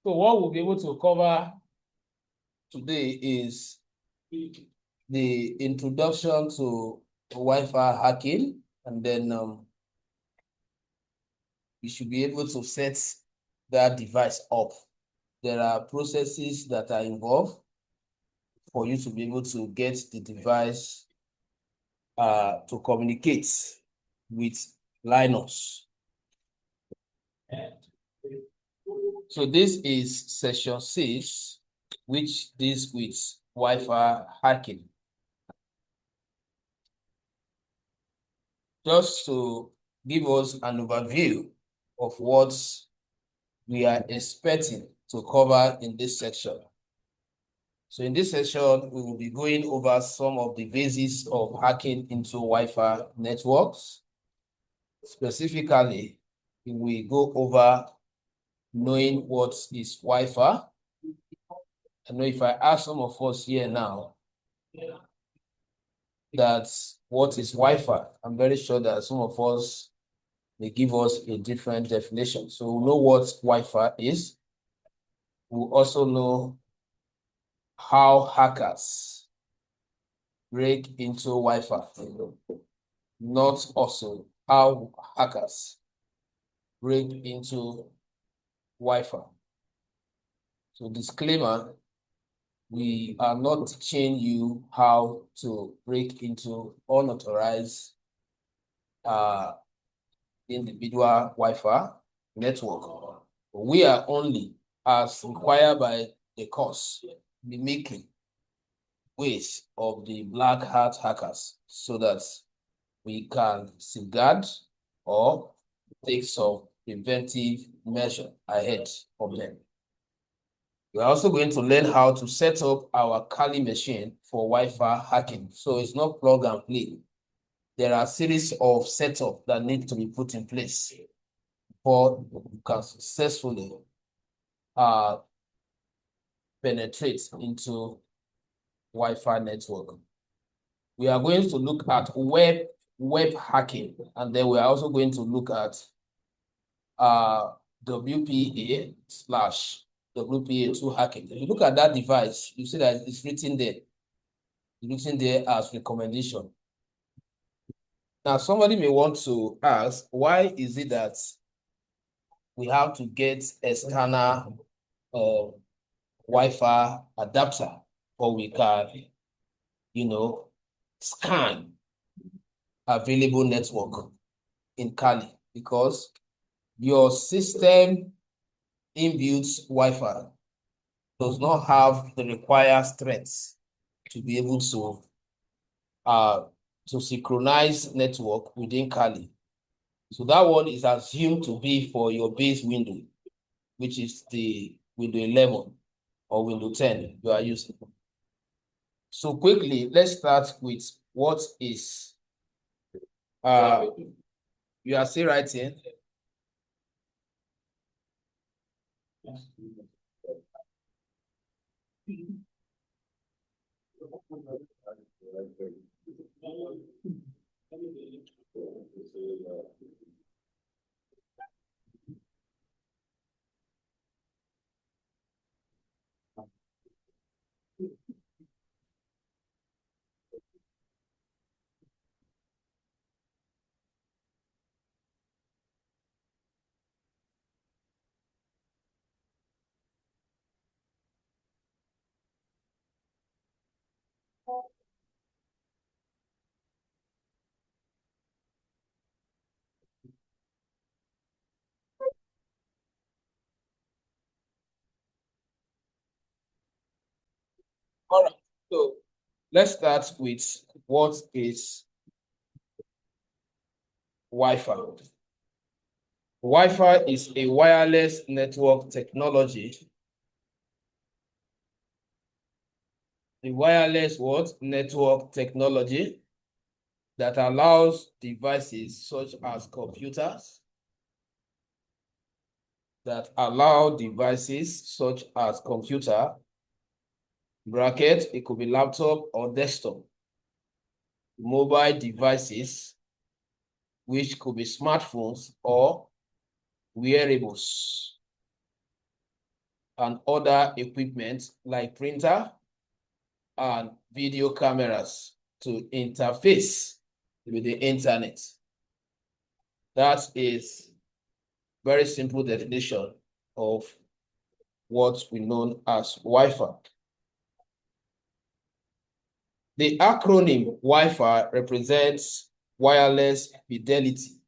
So what we'll be able to cover today is the introduction to Wi-Fi hacking, and then you should be able to set that device up. There are processes that are involved for you to be able to get the device to communicate with Linux. So this is session 6, which deals with Wi-Fi hacking. Just to give us an overview of what we are expecting to cover in this section. So in this session, we will be going over some of the basics of hacking into Wi-Fi networks. Specifically, we go over knowing what is Wi-Fi. I know if I ask some of us here now that what is Wi-Fi, I'm very sure that some of us may give us a different definition. So we'll know what Wi-Fi is. We'll also know how hackers break into Wi-Fi, not also how hackers break into Wi-Fi. So disclaimer, we are not teaching you how to break into unauthorized individual Wi-Fi network. We are only, as required by the course, mimicking ways of the black hat hackers so that we can safeguard or take some preventive measure ahead of them. We're also going to learn how to set up our Kali machine for Wi-Fi hacking. So it's not plug and play. There are a series of setups that need to be put in place before you can successfully penetrate into Wi-Fi network. We are going to look at web hacking, and then we are also going to look at WPA/WPA2 hacking. If you look at that device, you see that it's written there. It's written there as recommendation. Now, somebody may want to ask, why is it that we have to get external Wi-Fi adapter, or we can, scan available network in Kali? Because your system inbuilt Wi-Fi does not have the required strength to be able to synchronize network within Kali. So that one is assumed to be for your base window, which is the window 11 or window 10 you are using. So quickly, let's start with what is, you are still writing. All right, so let's start with what is Wi-Fi. Wi-Fi is a wireless network technology. The wireless network technology that allows devices such as computers, bracket, it could be laptop or desktop, mobile devices, which could be smartphones or wearables, and other equipment like printer and video cameras to interface with the internet. That is very simple definition of what we know as Wi-Fi. The acronym Wi-Fi represents wireless fidelity.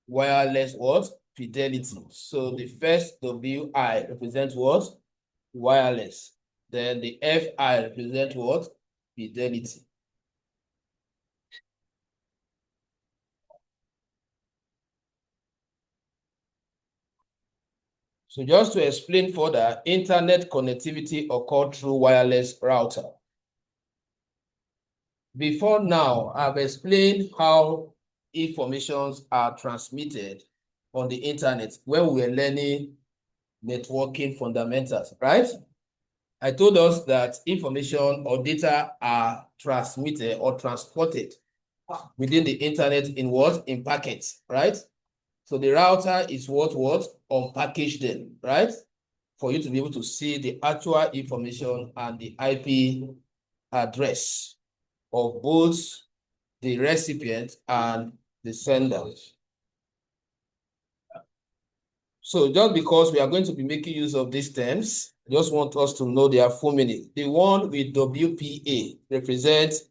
Wireless what? Fidelity. So the first WI represents what? Wireless. Then the FI represents what? Fidelity. So just to explain further, internet connectivity occurs through wireless router. Before now, I've explained how informations are transmitted on the internet when we were learning networking fundamentals, right? I told us that information or data are transmitted or transported within the internet in what? In packets, right? So the router is what unpackage them, right? For you to be able to see the actual information and the IP address of both the recipient and the sender. So just because we are going to be making use of these terms, I just want us to know their full meaning. The one with WPA represents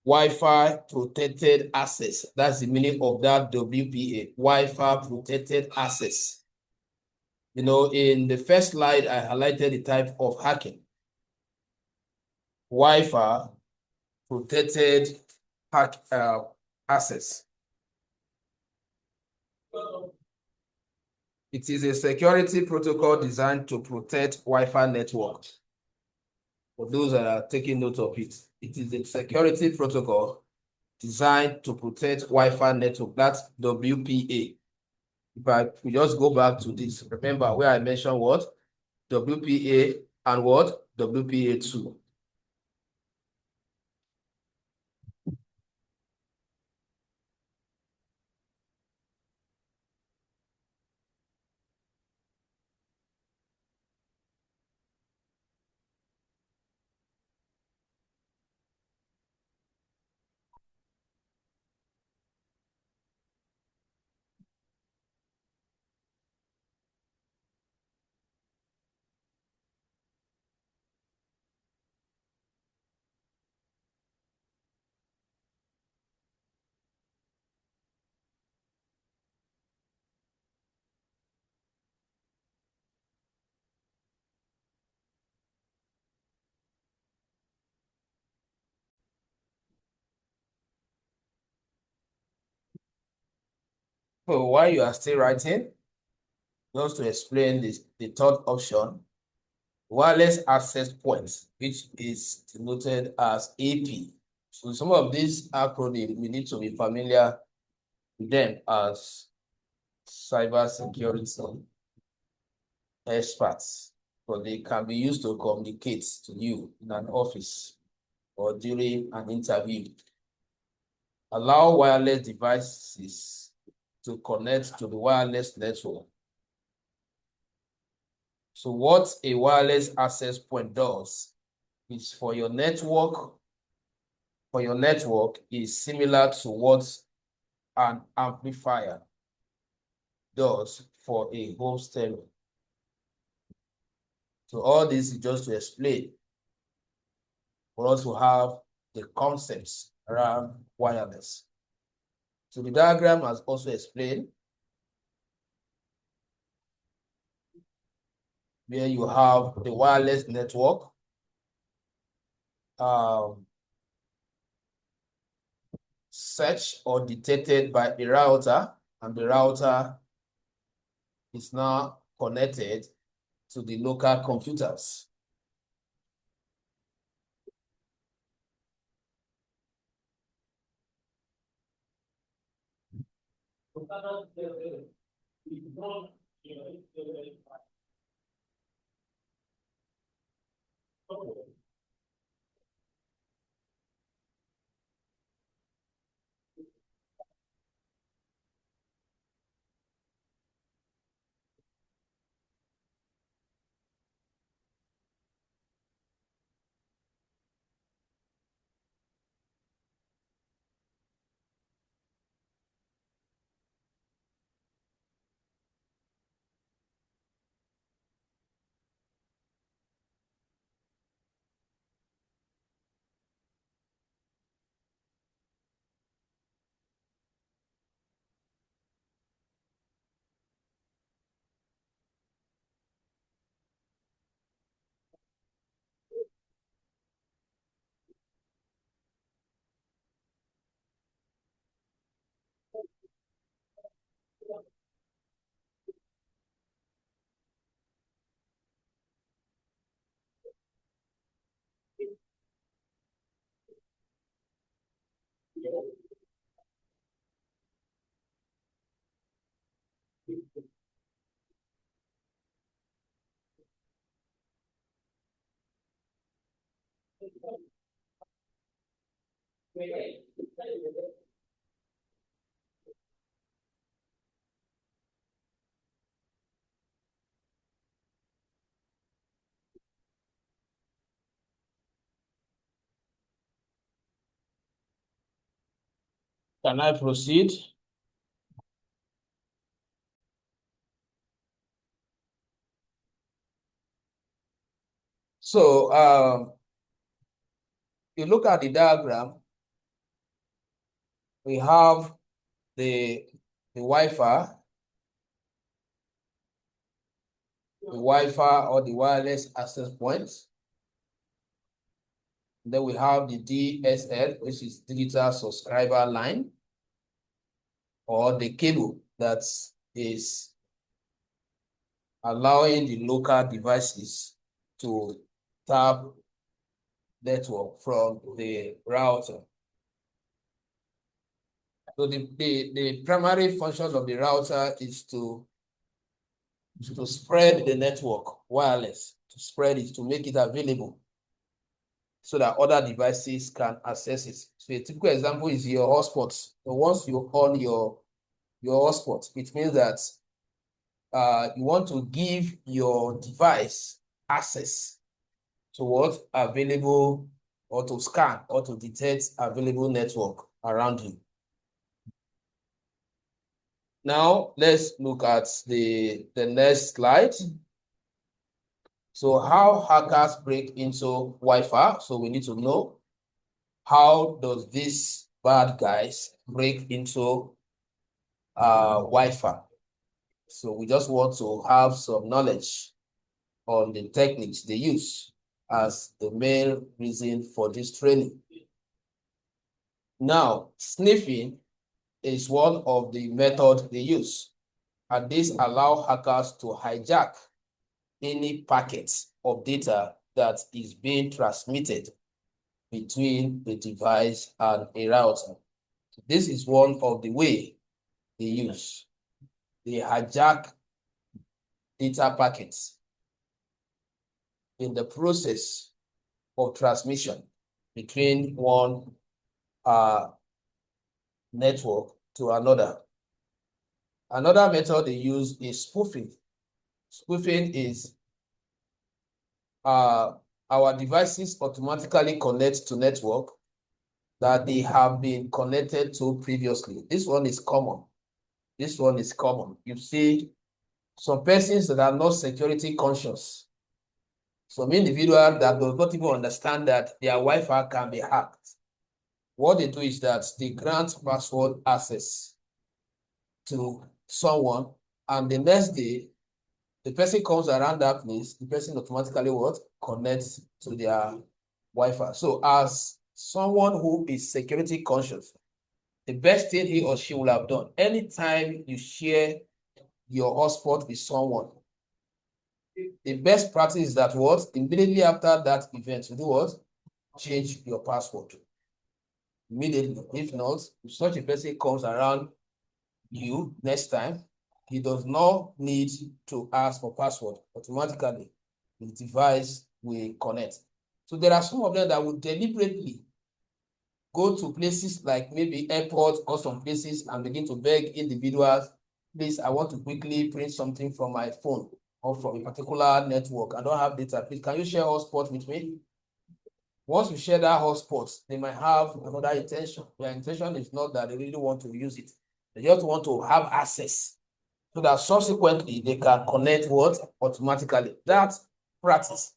Wi-Fi protected access. That's the meaning of that WPA, Wi-Fi protected access. You know, in the first slide, I highlighted the type of hacking. Wi-Fi protected access. It is a security protocol designed to protect Wi-Fi network. For those that are taking note of it, it is a security protocol designed to protect Wi-Fi network. That's WPA. We just go back to this, remember where I mentioned what? WPA and what? WPA2. So while you are still writing, just to explain this, the third option, wireless access points, which is denoted as AP. So some of these acronyms, we need to be familiar with them as cybersecurity experts, but they can be used to communicate to you in an office or during an interview. Allow wireless devices to connect to the wireless network. So what a wireless access point does is for your network is similar to what an amplifier does for a home stereo. So all this is just to explain for us to have the concepts around wireless. So the diagram has also explained where you have the wireless network, searched or detected by a router, and the router is now connected to the local computers. Can I proceed? So you look at the diagram, we have the Wi-Fi, or the wireless access points. Then we have the DSL, which is digital subscriber line, or the cable that is allowing the local devices to tap network from the router. So the primary function of the router is to spread the network wireless, to spread it, to make it available so that other devices can access it. So a typical example is your hotspot. So once you on your hotspot, it means that you want to give your device access to what available, or to scan or to detect available network around you. Now let's look at the next slide. So how hackers break into Wi-Fi? So we need to know, how does these bad guys break into Wi-Fi? So we just want to have some knowledge on the techniques they use as the main reason for this training. Now, sniffing is one of the methods they use, and this allows hackers to hijack any packets of data that is being transmitted between the device and a router. This is one of the way they use. They hijack data packets in the process of transmission between one network to another. Another method they use is spoofing. Spoofing is our devices automatically connect to network that they have been connected to previously. This one is common. This one is common. You see some persons that are not security conscious, some individual that does not even understand that their Wi-Fi can be hacked. What they do is that they grant password access to someone, and the next day, the person comes around that place, the person automatically what? Connects to their Wi-Fi. So as someone who is security conscious, the best thing he or she will have done, anytime you share your hotspot with someone, the best practice is that what? Immediately after that event, you do what? Change your password. Immediately. If not, if such a person comes around you next time, he does not need to ask for password. Automatically, the device will connect. So there are some of them that will deliberately go to places like maybe airports or some places and begin to beg individuals, please, I want to quickly print something from my phone or from a particular network. I don't have data. Please, can you share hotspot with me? Once you share that hotspot, they might have another intention. Their intention is not that they really want to use it. They just want to have access so that subsequently they can connect what? Automatically. That practice,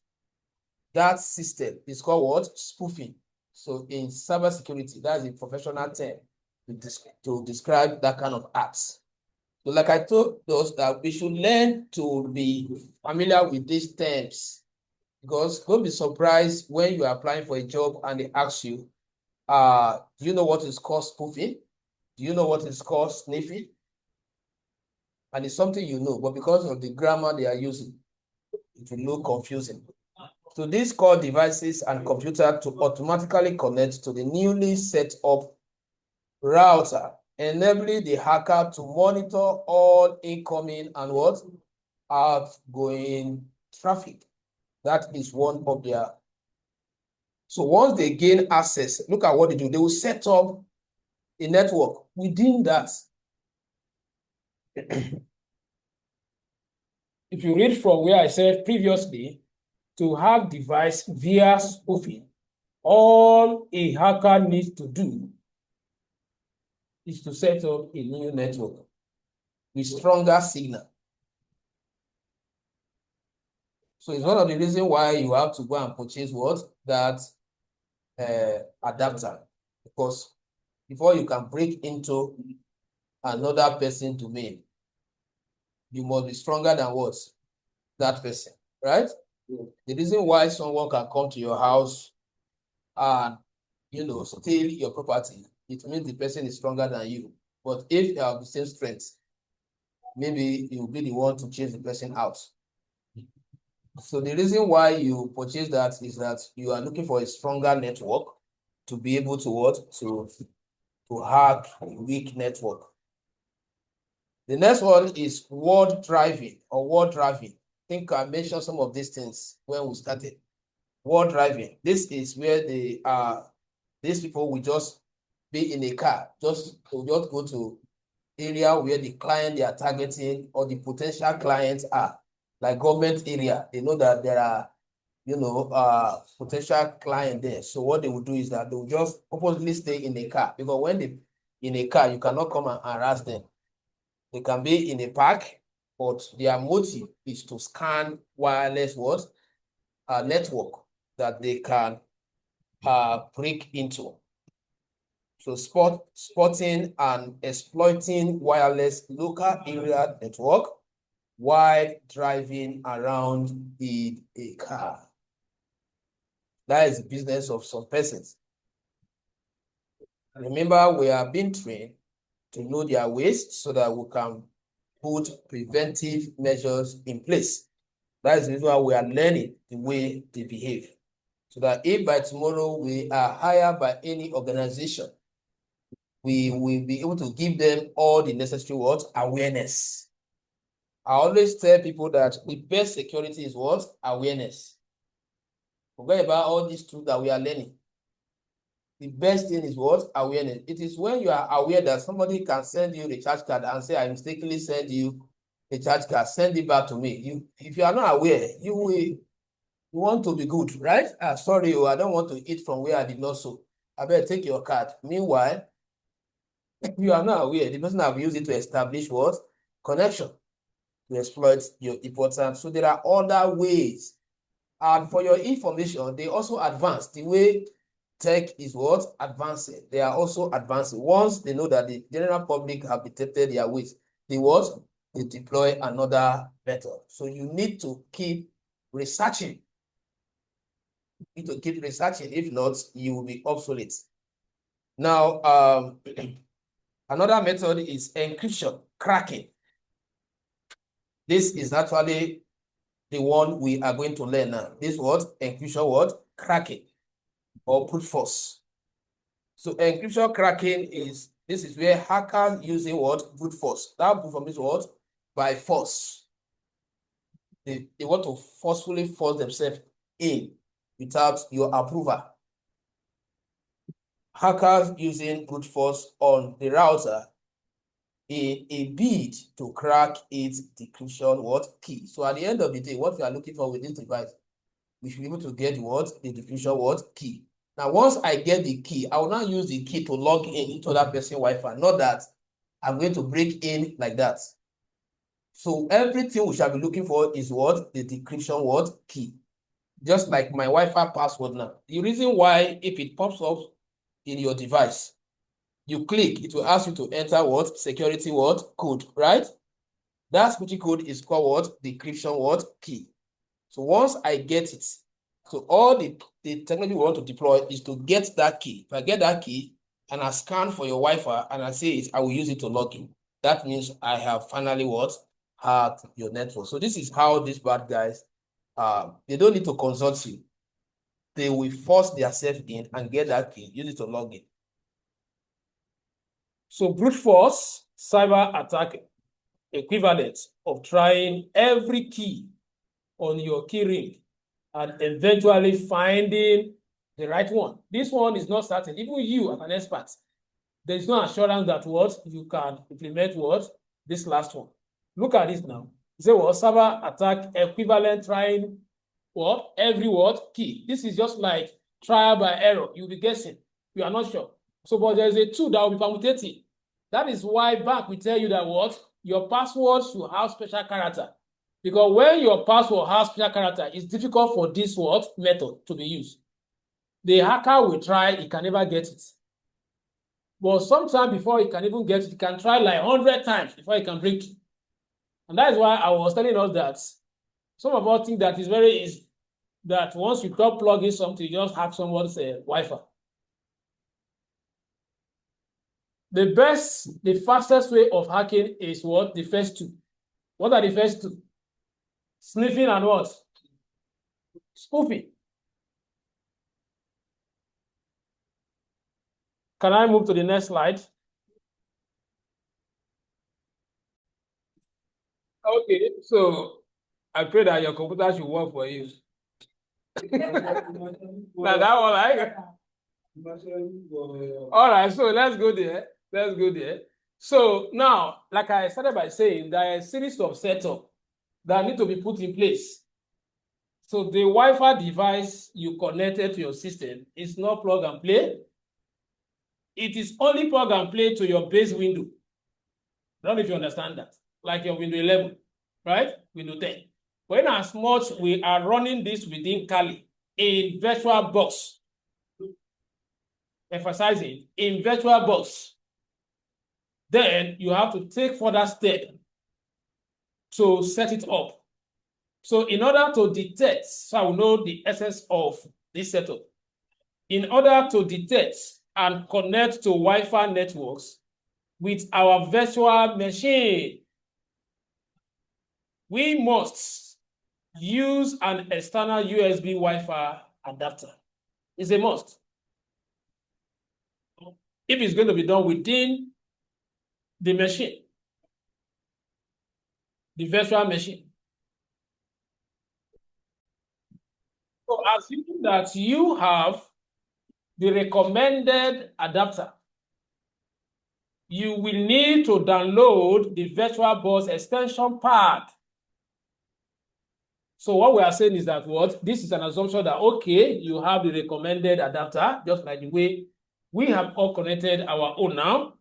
that system is called what? Spoofing. So in cybersecurity, that's a professional term to describe that kind of acts. So like I told us that we should learn to be familiar with these terms, because don't be surprised when you are applying for a job and they ask you, do you know what is called spoofing? Do you know what is called sniffing? And it's something you know, but because of the grammar they are using, it will look confusing. So these call devices and computer to automatically connect to the newly set up router, enabling the hacker to monitor all incoming and what? Outgoing traffic. That is one of their. So once they gain access, look at what they do. They will set up a network within that. If you read from where I said previously, to hack device via spoofing, all a hacker needs to do is to set up a new network with stronger signal. So it's one of the reasons why you have to go and purchase what? That adapter. Because before you can break into another person's domain, you must be stronger than what? That person, right? Yeah. The reason why someone can come to your house and, steal your property, it means the person is stronger than you. But if you have the same strength, maybe you'll be the one to chase the person out. So the reason why you purchase that is that you are looking for a stronger network to be able to what? To hack a weak network. The next one is word driving or word driving. I think I mentioned some of these things when we started. Word driving. This is where these people will just be in a car, just go to area where the client they are targeting or the potential clients are, like government area. They know that there are, potential client there. So what they will do is that they will just purposely stay in a car, because when they in a car, you cannot come and harass them. They can be in a park, but their motive is to scan wireless network that they can break into. So spotting and exploiting wireless local area network while driving around in a car. That is the business of some persons. Remember, we are being trained to know their ways so that we can put preventive measures in place. That is the reason why we are learning the way they behave. So that if by tomorrow we are hired by any organization, we will be able to give them all the necessary awareness. I always tell people that the best security is what? Awareness. Forget about all these tools that we are learning. The best thing is what? Awareness. It is when you are aware that somebody can send you a recharge card and say, I mistakenly send you a charge card, send it back to me. If you are not aware, you want to be good, right? Sorry, I don't want to eat from where I did not sow. I better take your card. Meanwhile, if you are not aware, the person have used it to establish what? Connection, to exploit your importance. So there are other ways. And for your information, they also advance. The way tech is what? Advancing. They are also advancing. Once they know that the general public have detected their ways, they what? They deploy another method. So you need to keep researching. You need to keep researching. If not, you will be obsolete. Now, another method is encryption, cracking. This is actually the one we are going to learn now. This what? Encryption cracking or brute force. So encryption cracking this is where hackers using brute force. That brute force is what? By force. They want to forcefully force themselves in without your approval. Hackers using brute force on the router in a bid to crack its decryption key. So at the end of the day, what we are looking for with this device, we should be able to get the decryption key. Now, once I get the key, I will not use the key to log in into that person's Wi-Fi. Not that I'm going to break in like that. So everything we shall be looking for is the decryption key. Just like my Wi-Fi password now. The reason why, if it pops up in your device, you click, it will ask you to enter security code, right? That security code is called decryption key. So once I get it, so all the technology we want to deploy is to get that key. If I get that key and I scan for your Wi-Fi and I say I will use it to log in, that means I have finally hacked your network. So this is how these bad guys, they don't need to consult you. They will force themselves in and get that key, use it to log in. So brute force cyber attack equivalent of trying every key on your key ring and eventually finding the right one. This one is not certain. Even you as an expert, there is no assurance that what you can implement what this last one. Look at this now. Say what cyber attack equivalent trying what every what key. This is just like trial by error. You'll be guessing. You are not sure. So, but there is a tool that will be permutating. That is why bank will tell you that what your password should have special character. Because when your password has special character, it's difficult for this what method to be used. The hacker will try, he can never get it. But sometime before he can even get it, he can try like 100 times before he can break it. And that is why I was telling us that some of us think that is very easy. That once you stop plugging something, you just have someone say Wi-Fi. The fastest way of hacking is what? The first two. What are the first two? Sniffing and what? Spoofing. Can I move to the next slide? Okay, so I pray that your computer should work for you. Now that one, like. All right, so let's go there. Let's go there. So now, like I started by saying, there are a series of setup that need to be put in place. So the Wi-Fi device you connected to your system is not plug and play. It is only plug and play to your base window. I don't know if you understand that. Like your window 11, right? Window 10. When as much we are running this within Kali in virtual box, emphasizing in virtual box, then you have to take further step to set it up. So in order to detect, so I will know the essence of this setup. In order to detect and connect to Wi-Fi networks with our virtual machine, we must use an external USB Wi-Fi adapter. It's a must. If it's going to be done within the machine, the virtual machine. So assuming that you have the recommended adapter, you will need to download the VirtualBox extension pack. So what we are saying is that what? This is an assumption that, okay, you have the recommended adapter, just like the way we have all connected our own now.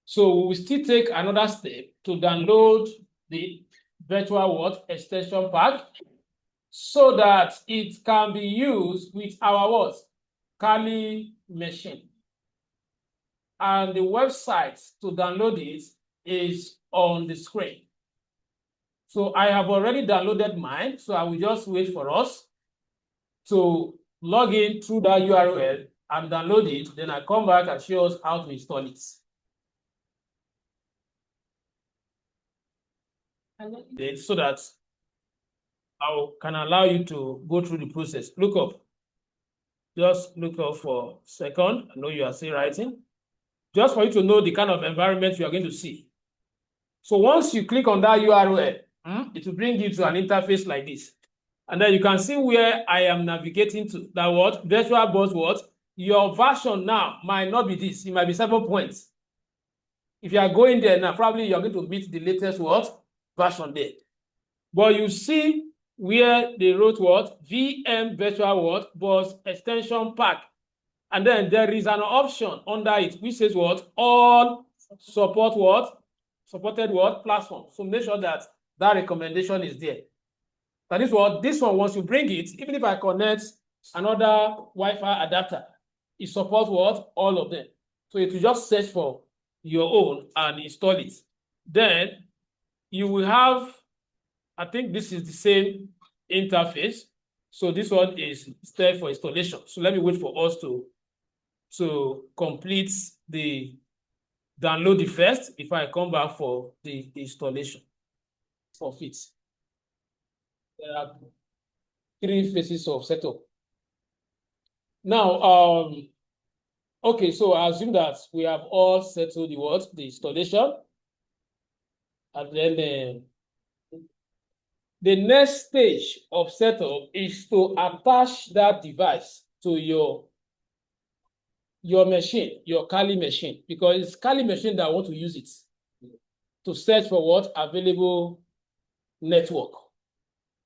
So we will still take another step to download the virtual what? Extension pack so that it can be used with our what? Kali machine. And the website to download it is on the screen. So I have already downloaded mine, so I will just wait for us to log in through that URL and download it. Then I come back and show us how to install it. So that I can allow you to go through the process. Look up. Just look up for a second. I know you are still writing. Just for you to know the kind of environment you are going to see. So once you click on that URL, it will bring you to an interface like this. And then you can see where I am navigating to. That what? VirtualBox what? Your version now might not be this. It might be 7 points. If you are going there now, probably you're going to meet the latest what? Version there. But you see where they wrote what? VM virtual what? Box extension pack. And then there is an option under it which says what? All support what? Supported what? Platform. So make sure that that recommendation is there. That is what this one, once you bring it, even if I connect another Wi-Fi adapter, it supports what? All of them. So it will just search for your own and install it. Then you will have, I think this is the same interface. So this one is step for installation. So let me wait for us to complete the download the first before I come back for the installation of it. There are 3 phases of setup. Now, Okay, so I assume that we have all settled the installation. And then the next stage of setup is to attach that device to your machine, your Kali machine, because it's Kali machine that want to use it to search for what available network.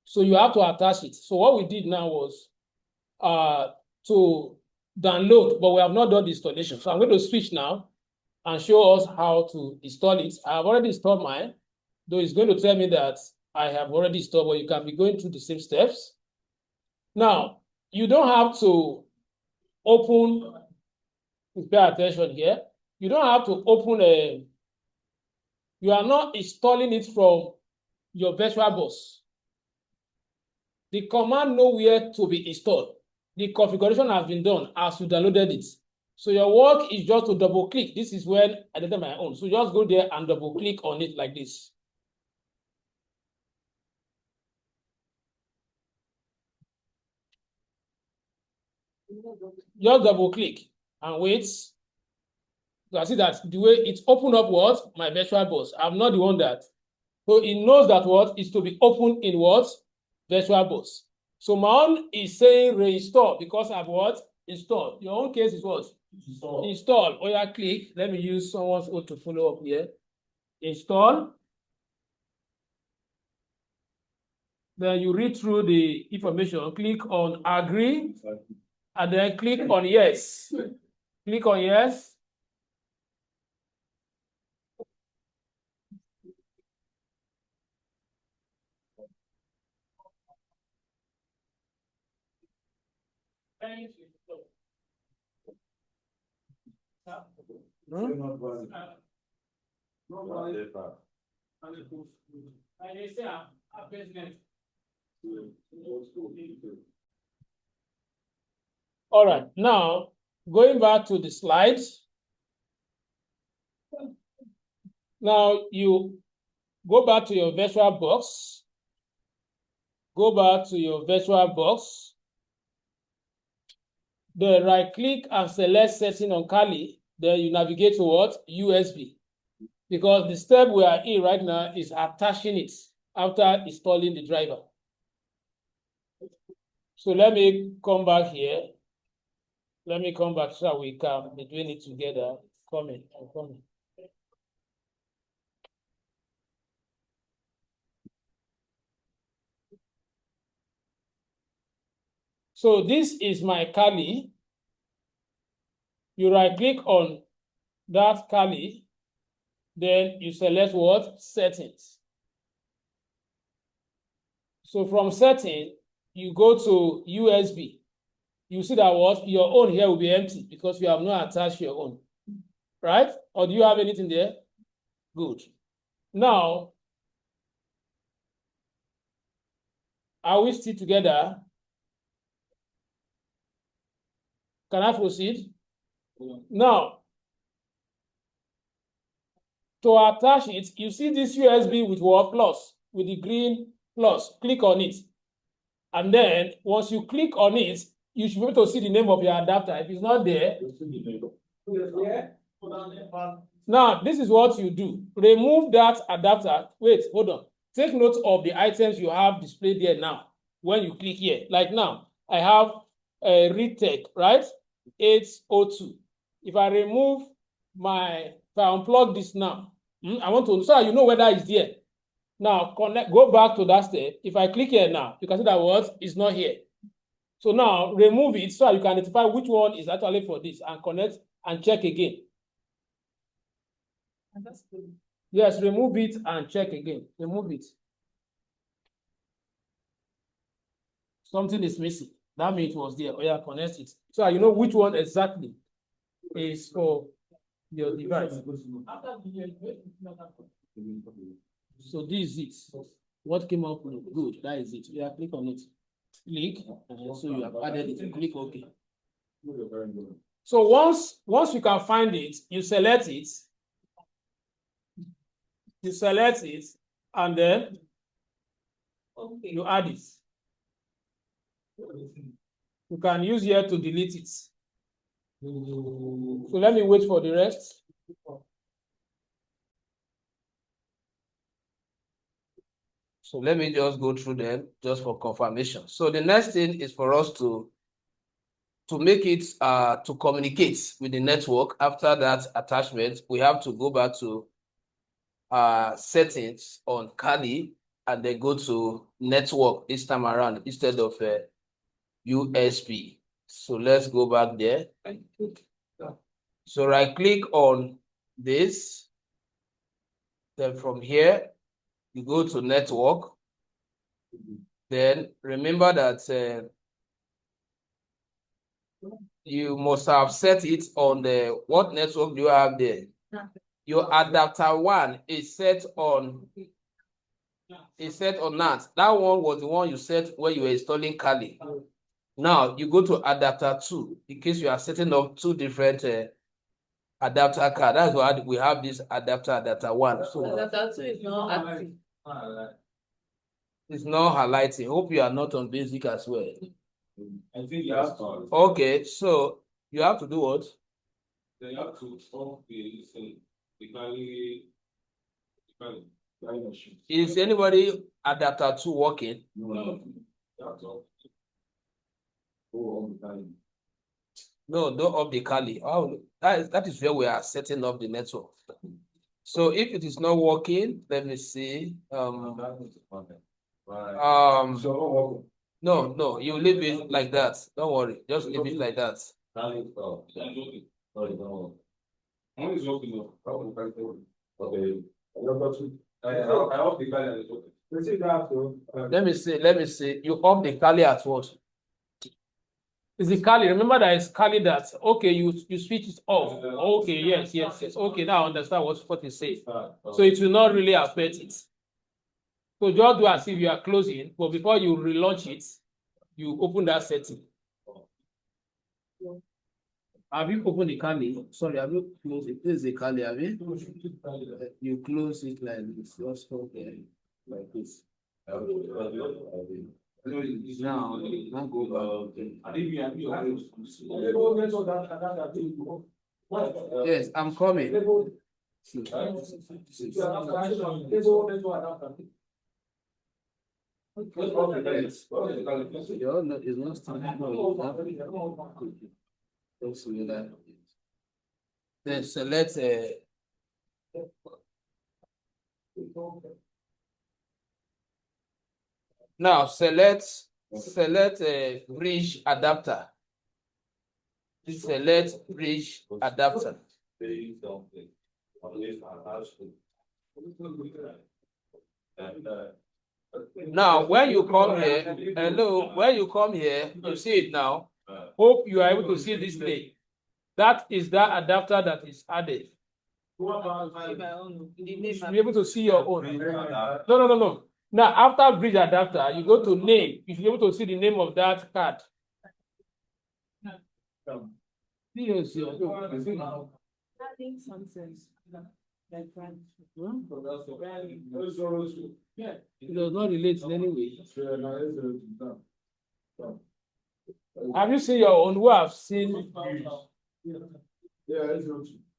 So you have to attach it. So what we did now was to download, but we have not done the installation. So I'm going to switch now and show us how to install it. I have already installed mine, though it's going to tell me that I have already installed, but you can be going through the same steps. Now, you don't have to open, pay attention here. You don't have to open you are not installing it from your virtual bus. The command know where to be installed. The configuration has been done as you downloaded it. So your work is just to double click. This is when I did my own. So just go there and double click on it like this. Just double click and wait. You can see that the way it opened up what? My virtual bus. I'm not the one that. So it knows that what is to be opened in what? Virtual bus. So my own is saying reinstall because I've what? Installed. Your own case is what? Install. Oh yeah, click. Let me use someone's own to follow up here. Install. Then you read through the information, click on agree, and then click on yes. Click on yes. All right, now going back to the slides. Now you go back to your virtual box. Go back to your virtual box. Then right click and select setting on Kali. Then you navigate to what? USB. Because the step we are in right now is attaching it after installing the driver. So let me come back here. Let me come back so we can be doing it together. Coming. So this is my Kali. You right click on that Kali, then you select what? Settings. So from setting, you go to USB. You see that what? Your own here will be empty because you have not attached your own. Right? Or do you have anything there? Good. Now, are we still together? Can I proceed? Now, to attach it, you see this USB with what? Plus, with the green plus. Click on it. And then, once you click on it, you should be able to see the name of your adapter. If it's not there, now, this is what you do. Remove that adapter. Wait, hold on. Take note of the items you have displayed there now. When you click here, like now, I have a ReadTech, right? 802. If I remove if I unplug this now, I want to, so you know whether it's there. Now, go back to that step. If I click here now, you can see that what is not here. So now, remove it so you can identify which one is actually for this and connect and check again. Yes, remove it and check again. Remove it. Something is missing. That means it was there. Oh yeah, connect it. So you know which one exactly is for your device. So this is it. What came up with good. That is it. Yeah, click on it. Click. So you have added it. Click OK. So once you can find it, you select it. You select it, and then you add it. You can use here to delete it. So let me wait for the rest. So let me just go through them just for confirmation. So the next thing is for us to make it to communicate with the network. After that attachment, we have to go back to settings on Kali and then go to network this time around instead of USB. So let's go back there. So right click on this. Then from here, you go to network. Then remember that you must have set it on the, what network do you have there? Your adapter 1 is set on NAT. That one was the one you set when you were installing Kali. Now you go to adapter 2 in case you are setting up two different adapter card. That's why we have this adapter 1. So Adapter 2 is not active. It's not highlighting. Hope you are not on basic as well. I think you have to. Okay, so you have to do what? They have to off the Is anybody adapter 2 working? No. No, don't up the Kali. Oh, that is where we are setting up the network. So if it is not working, let me see. No, you leave it like that. Don't worry, just leave it like that. Let me see. You up the Kali at what? Is it Kali? Remember that it's Kali that, okay, you switch it off. Okay, yes. Okay, now I understand what you say. So it will not really affect it. So just do as if you are closing, but before you relaunch it, you open that setting. Have you opened the Kali? Sorry, have you closed it? This is the Kali, have you? You close it like this. Just okay, like this. Now go back. Yes, I'm coming. Then select now select bridge adapter. Select bridge adapter. Now, when you come here, when you come here, you see it now. Hope you are able to see this name. That is that adapter that is added. You should be able to see your own. No. Now, after bridge adapter, you go to name. You should be able to see the name of that card. Yes, Adding something. Like yeah, it does not relate in any way. Have you seen your own? Who have seen?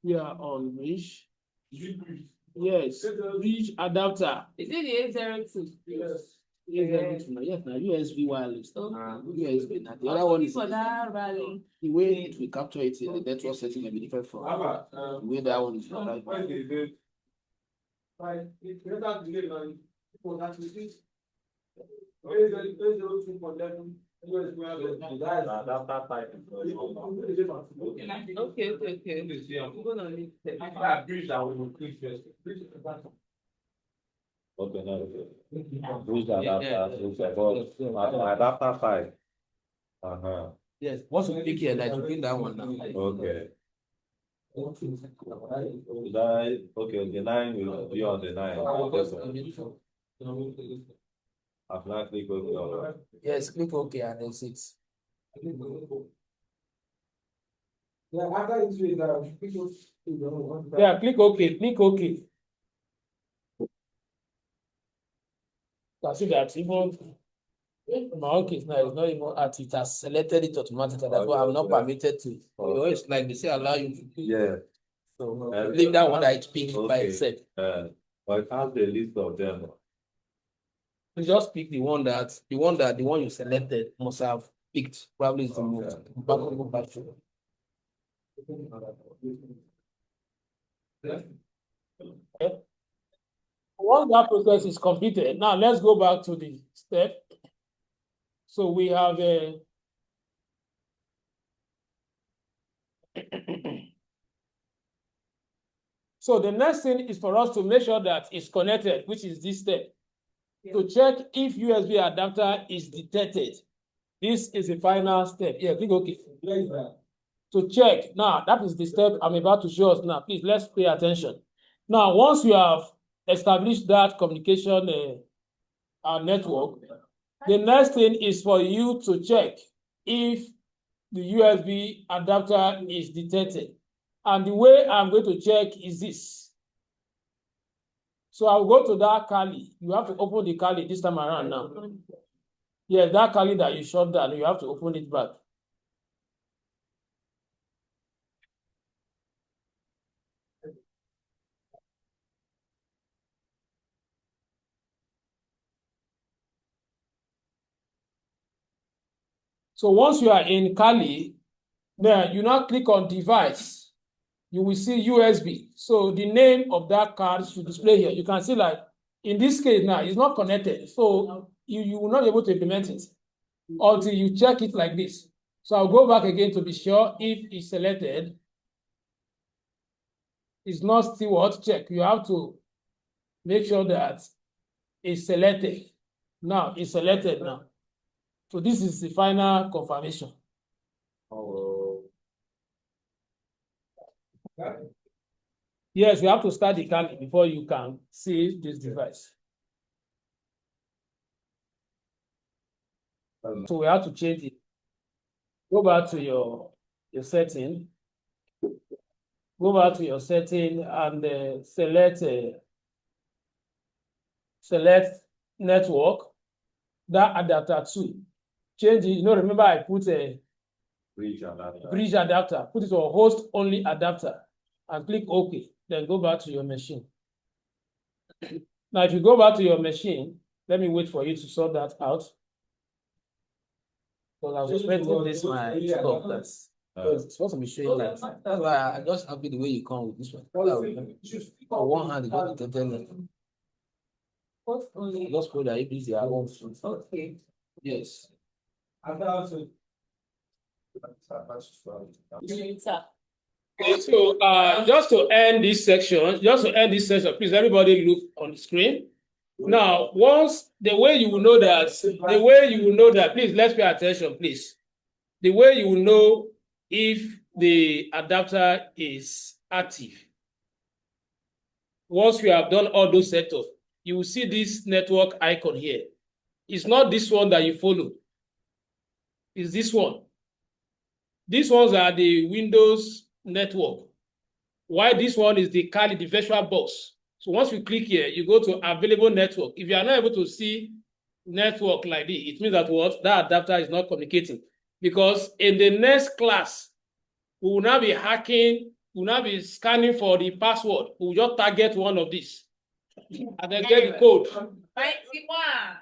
Yeah, on bridge. Yes, bridge adapter. Is it the 802? Yes. Yes, now USB wireless. USB. Now the other one is for that rally. the way it will capture it in the network setting may be different from the way that one is. Adapter 5. Yes, once you click here, like you click that one now. Okay. The 9 will be on the 9. I've not clicked OK. Yes, click OK and exit. Yeah, click OK. Click OK. I see that even My own case now is not even active. It has selected it automatically. That's why I'm not permitted to. You always like they say allow you to. Yeah. So leave that one that it picks by Okay. itself. But I have the list of them. You just pick the one you selected must have picked. Probably is the most. Back to. Okay. Once that process is completed, now let's go back to the step. So we have a so the next thing is for us to make sure that it's connected, which is this step. To check if USB adapter is detected. This is the final step. Yeah, click OK. To check. Now, that is the step I'm about to show us now. Please, let's pay attention. Now, once you have established that communication network, the next thing is for you to check if the USB adapter is detected. And the way I'm going to check is this. So I'll go to that Kali. You have to open the Kali this time around now. Yes, that Kali that you shut down, you have to open it back. So once you are in Kali, then you now click on device. You will see USB. So the name of that card should display here. You can see like in this case now, it's not connected. So you will not be able to implement it until you check it like this. So I'll go back again to be sure if it's selected. It's not still what check. You have to make sure that it's selected. Now it's selected now. So this is the final confirmation. Oh. Yes, you have to start the Kali before you can see this device. So we have to change it. Go back to your setting. Go back to your setting and select network, that adapter 2. Change it. Remember I put a Bridge adapter. Bridge adapter. Put it on host only adapter and click OK. Then go back to your machine. Now, if you go back to your machine, let me wait for you to sort that out. Because I was expecting this my stuff that's it's supposed to be showing that. That's why I just happy the way you come with this one. On one hand, you don't need to tell them. Just put that if they are on. Okay. Yes. Okay, so just to end this section, please everybody look on the screen. Now, the way you will know that, please let's pay attention, please. The way you will know if the adapter is active. Once you have done all those setups, you will see this network icon here. It's not this one that you follow. It's this one. These ones are the Windows network. While this one is the Kali, the virtual box. So once you click here, you go to available network. If you are not able to see network like this, it means that that adapter is not communicating. Because in the next class, we will now be hacking, we will now be scanning for the password. We will just target one of these. And then get the code. 91.